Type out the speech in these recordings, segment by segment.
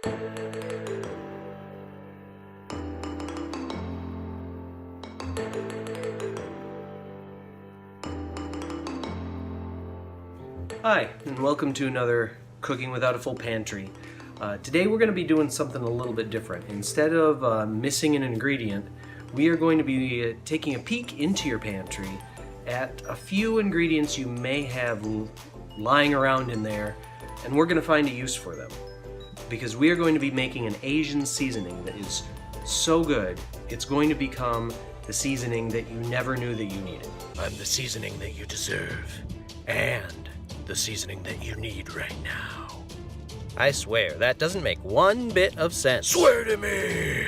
Hi, and welcome to another Cooking Without a Full Pantry. Today we're going to be doing something a little bit different. Instead of missing an ingredient, we are going to be taking a peek into your pantry at a few ingredients you may have lying around in there, and we're going to find a use for them. Because we are going to be making an Asian seasoning that is so good, it's going to become the seasoning that you never knew that you needed. I'm the seasoning that you deserve, and the seasoning that you need right now. I swear, that doesn't make one bit of sense. Swear to me!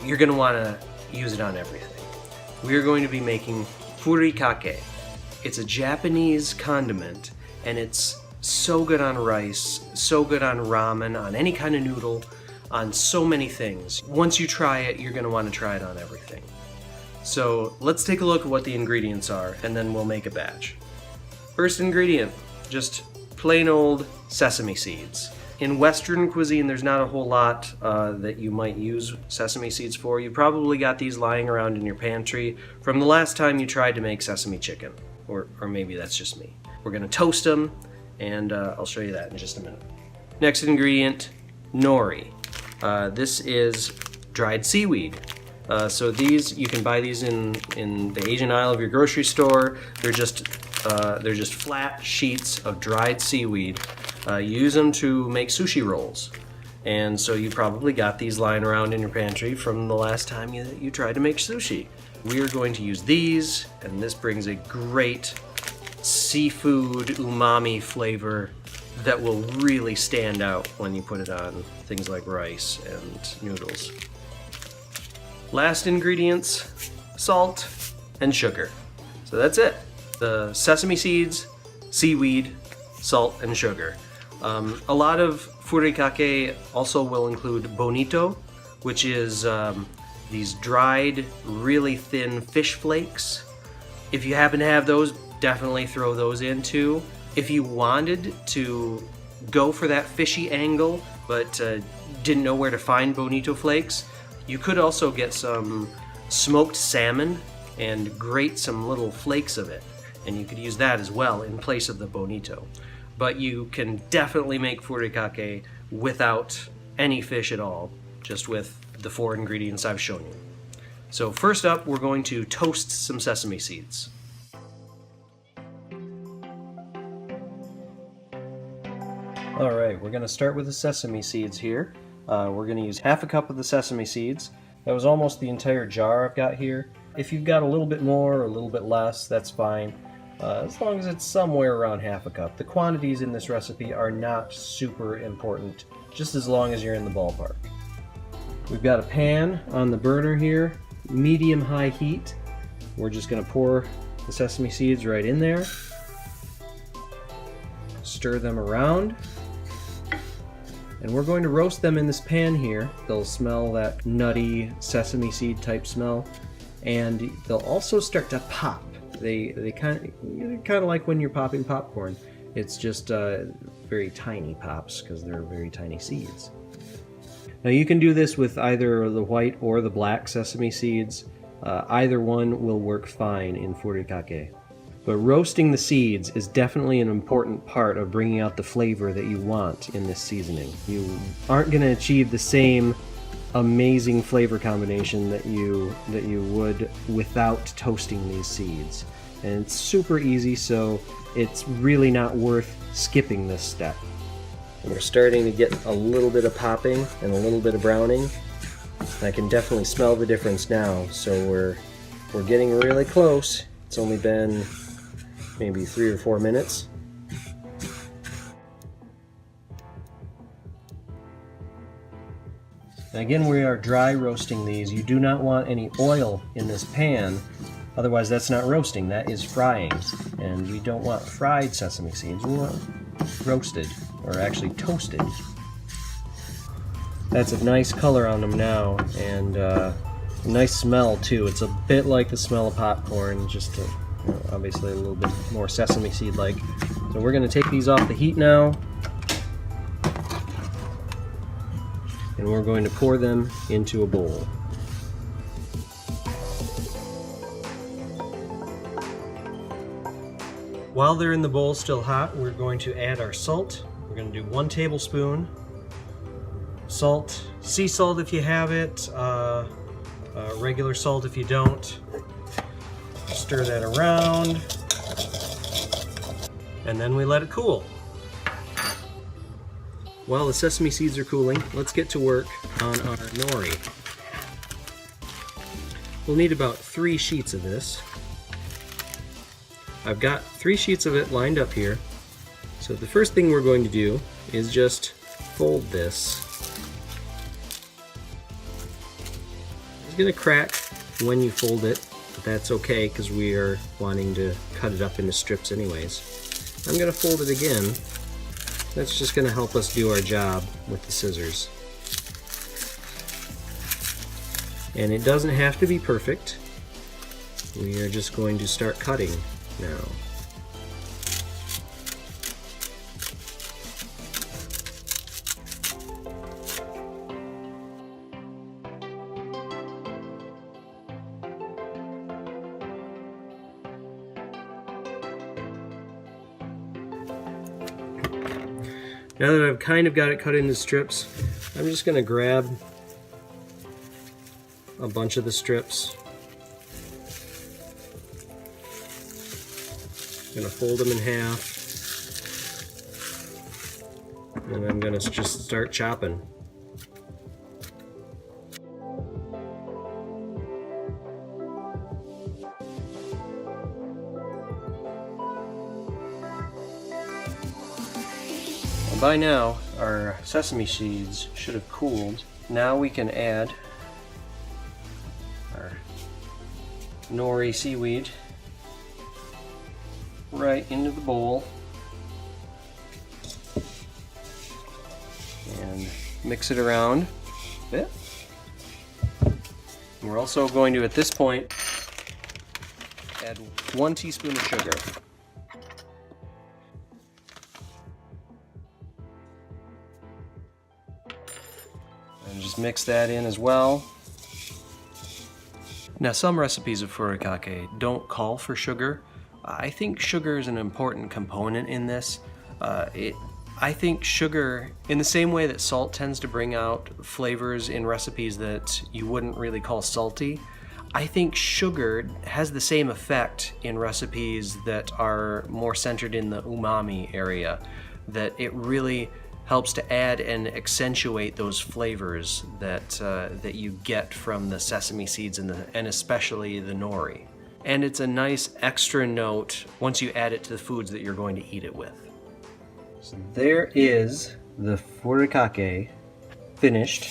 You're going to want to use it on everything. We're going to be making Furikake. It's a Japanese condiment, and it's so good on rice, so good on ramen, on any kind of noodle, on so many things. Once you try it, you're going to want to try it on everything. So let's take a look at what the ingredients are, and then we'll make a batch. First ingredient, just plain old sesame seeds. In Western cuisine, there's not a whole lot that you might use sesame seeds for. You probably got these lying around in your pantry from the last time you tried to make sesame chicken. Or maybe that's just me. We're gonna toast them, and I'll show you that in just a minute. Next ingredient, nori. This is dried seaweed. So these, you can buy these in the Asian aisle of your grocery store. They're just flat sheets of dried seaweed. Use them to make sushi rolls. And so you probably got these lying around in your pantry from the last time you tried to make sushi. We are going to use these, and this brings a great seafood umami flavor that will really stand out when you put it on things like rice and noodles. Last ingredients, salt and sugar. So that's it. The sesame seeds, seaweed, salt, and sugar. A lot of furikake also will include bonito, which is these dried, really thin fish flakes. If you happen to have those, definitely throw those in too. If you wanted to go for that fishy angle, but didn't know where to find bonito flakes, you could also get some smoked salmon and grate some little flakes of it. And you could use that as well in place of the bonito. But you can definitely make furikake without any fish at all, just with the 4 ingredients I've shown you. So first up, we're going to toast some sesame seeds. Alright, we're going to start with the sesame seeds here. We're going to use half a cup of the sesame seeds. That was almost the entire jar I've got here. If you've got a little bit more or a little bit less, that's fine. As long as it's somewhere around half a cup. The quantities in this recipe are not super important, just as long as you're in the ballpark. We've got a pan on the burner here, medium-high heat. We're just going to pour the sesame seeds right in there. Stir them around. And we're going to roast them in this pan here. They'll smell that nutty sesame seed type smell. And they'll also start to pop. They kind of like when you're popping popcorn. It's just very tiny pops because they're very tiny seeds. Now you can do this with either the white or the black sesame seeds. Either one will work fine in furikake. But roasting the seeds is definitely an important part of bringing out the flavor that you want in this seasoning. You aren't going to achieve the same amazing flavor combination that you would without toasting these seeds. And it's super easy, so it's really not worth skipping this step. We're starting to get a little bit of popping and a little bit of browning. I can definitely smell the difference now, so we're getting really close. It's only been maybe 3 or 4 minutes. Again, we are dry roasting these. You do not want any oil in this pan, otherwise that's not roasting, that is frying. And we don't want fried sesame seeds, we want roasted, or actually toasted. That's a nice color on them now, and a nice smell too. It's a bit like the smell of popcorn, just obviously a little bit more sesame seed-like. So we're going to take these off the heat now. and we're going to pour them into a bowl. While they're in the bowl still hot, we're going to add our salt. We're going to do 1 tablespoon. Salt, sea salt if you have it, regular salt if you don't. Stir that around, and then we let it cool. While the sesame seeds are cooling, let's get to work on our nori. We'll need about 3 sheets of this. I've got 3 sheets of it lined up here. So the first thing we're going to do is just fold this. It's going to crack when you fold it, but that's okay because we are wanting to cut it up into strips anyways. I'm going to fold it again. That's just going to help us do our job with the scissors. And it doesn't have to be perfect. We are just going to start cutting now. Now that I've kind of got it cut into strips, I'm just going to grab a bunch of the strips. I'm going to fold them in half, and I'm going to just start chopping. By now, our sesame seeds should have cooled. Now we can add our nori seaweed right into the bowl and mix it around a bit. And we're also going to, at this point, add 1 teaspoon of sugar. And just mix that in as well. Now, some recipes of furikake don't call for sugar. I think sugar is an important component in this. I think sugar, in the same way that salt tends to bring out flavors in recipes that you wouldn't really call salty, I think sugar has the same effect in recipes that are more centered in the umami area, that it really helps to add and accentuate those flavors that you get from the sesame seeds and especially the nori. And it's a nice extra note once you add it to the foods that you're going to eat it with. So there is the furikake finished.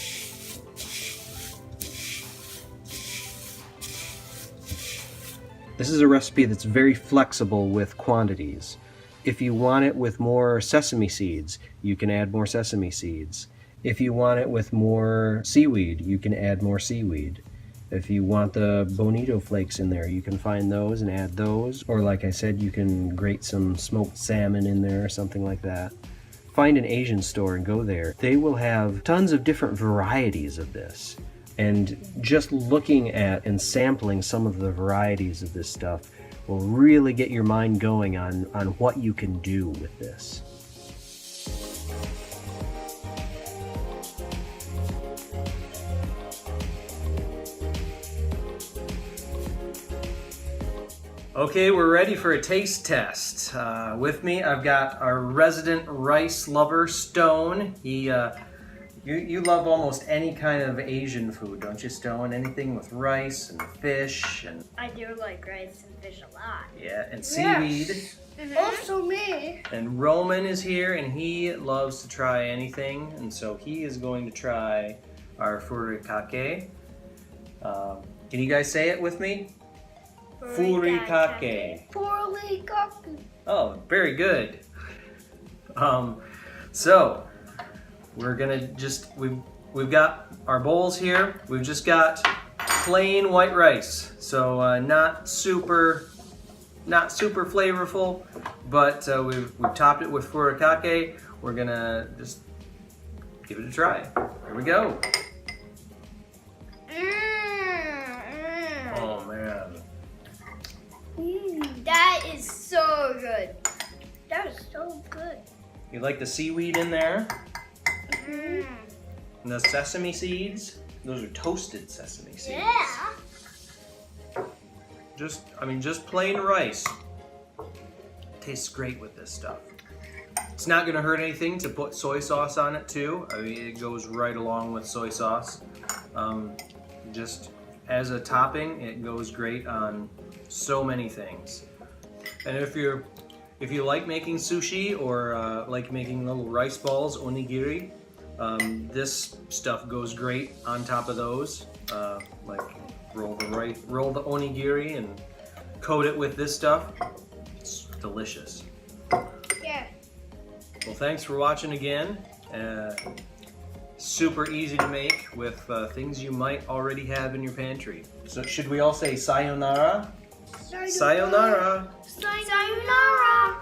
This is a recipe that's very flexible with quantities. If you want it with more sesame seeds, you can add more sesame seeds. If you want it with more seaweed, you can add more seaweed. If you want the bonito flakes in there, you can find those and add those. Or like I said, you can grate some smoked salmon in there or something like that. Find an Asian store and go there. They will have tons of different varieties of this. And just looking at and sampling some of the varieties of this stuff will really get your mind going on what you can do with this. Okay, we're ready for a taste test. With me, I've got our resident rice lover, Stone. You love almost any kind of Asian food, don't you, Stone? Anything with rice and fish and... I do like rice and fish a lot. Yeah, and seaweed. Yes. Also me. And Roman is here, and he loves to try anything, and so he is going to try our furikake. Can you guys say it with me? Furikake. Furikake. Oh, very good. So we're gonna we've got our bowls here. We've just got plain white rice, so not super flavorful, but we've topped it with furikake. We're gonna just give it a try. Here we go. Oh man. That is so good. That is so good. You like the seaweed in there? Mm. And the sesame seeds? Those are toasted sesame seeds. Yeah. Just plain rice. Tastes great with this stuff. It's not gonna hurt anything to put soy sauce on it too. I mean, it goes right along with soy sauce. Just as a topping, it goes great on so many things. And if you like making sushi or like making little rice balls, onigiri, this stuff goes great on top of those. Like roll the onigiri and coat it with this stuff. It's delicious. Yeah. Well, thanks for watching again. Super easy to make with things you might already have in your pantry. So should we all say sayonara? Sayonara. Sayonara. Sayonara.